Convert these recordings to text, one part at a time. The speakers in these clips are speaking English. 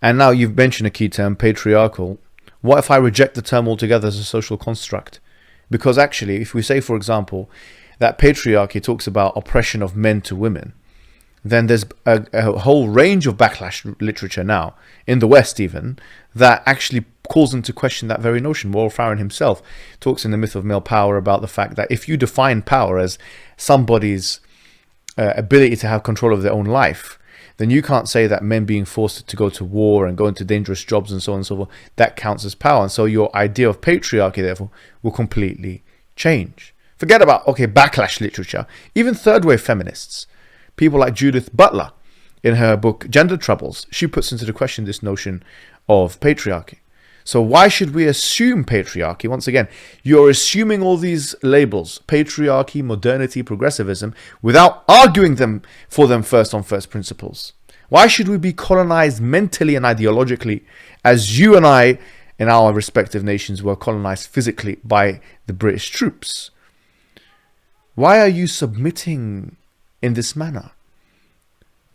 And now you've mentioned a key term, patriarchal. What if I reject the term altogether as a social construct? Because actually, if we say, for example, that patriarchy talks about oppression of men to women, then there's a whole range of backlash literature now, in the West even, that actually calls into question that very notion. Warren Farron himself talks in The Myth of Male Power about the fact that if you define power as somebody's ability to have control of their own life, then you can't say that men being forced to go to war and go into dangerous jobs and so on and so forth, that counts as power. And so your idea of patriarchy, therefore, will completely change. Forget about, backlash literature. Even third wave feminists, people like Judith Butler, in her book Gender Troubles, she puts into the question this notion of patriarchy. So why should we assume patriarchy? Once again, you're assuming all these labels, patriarchy, modernity, progressivism, without arguing for them first on first principles. Why should we be colonized mentally and ideologically as you and I in our respective nations were colonized physically by the British troops? Why are you submitting in this manner?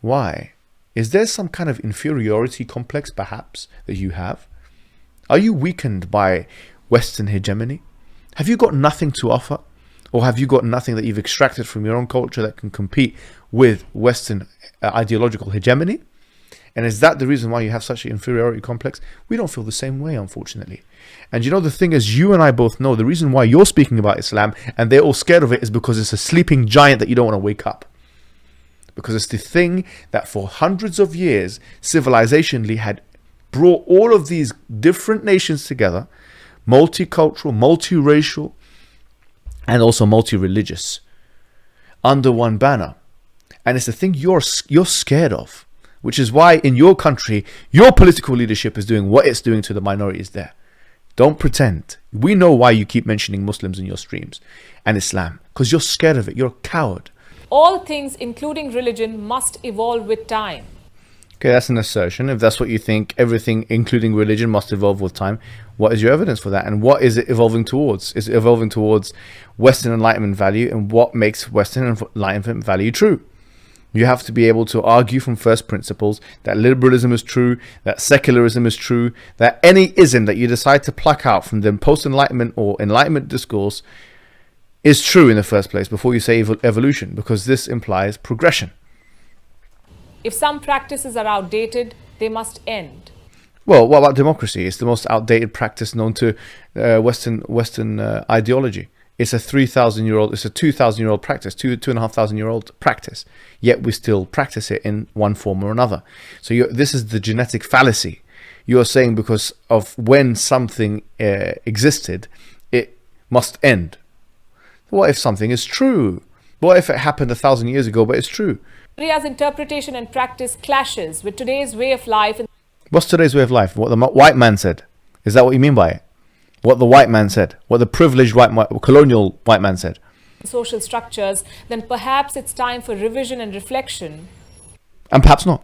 Why? Is there some kind of inferiority complex, perhaps, that you have? Are you weakened by Western hegemony? Have you got nothing to offer? Or have you got nothing that you've extracted from your own culture that can compete with Western ideological hegemony? And is that the reason why you have such an inferiority complex? We don't feel the same way, unfortunately. And you know, the thing is, you and I both know the reason why you're speaking about Islam and they're all scared of it is because it's a sleeping giant that you don't want to wake up. Because it's the thing that for hundreds of years, civilizationally had brought all of these different nations together, multicultural, multiracial, and also multi-religious, under one banner. And it's the thing you're scared of, which is why in your country, your political leadership is doing what it's doing to the minorities there. Don't pretend. We know why you keep mentioning Muslims in your streams and Islam, because you're scared of it. You're a coward. All things, including religion, must evolve with time. Okay, that's an assertion. If that's what you think, everything, including religion, must evolve with time. What is your evidence for that? And what is it evolving towards? Is it evolving towards Western Enlightenment value? And what makes Western Enlightenment value true? You have to be able to argue from first principles that liberalism is true, that secularism is true, that any ism that you decide to pluck out from the post-Enlightenment or Enlightenment discourse is true in the first place before you say evolution, because this implies progression. If some practices are outdated, they must end. Well, what about democracy? It's the most outdated practice known to Western ideology. It's a 3,000-year-old, it's a 2,000-year-old practice, 2,500-year-old practice. Yet we still practice it in one form or another. So this is the genetic fallacy. You're saying because of when something existed, it must end. What if something is true? What if it happened 1,000 years ago, but it's true? Sharia's interpretation and practice clashes with today's way of life. What's today's way of life? What the white man said. Is that what you mean by it? What the white man said? What the privileged colonial white man said? Social structures, then perhaps it's time for revision and reflection. And perhaps not.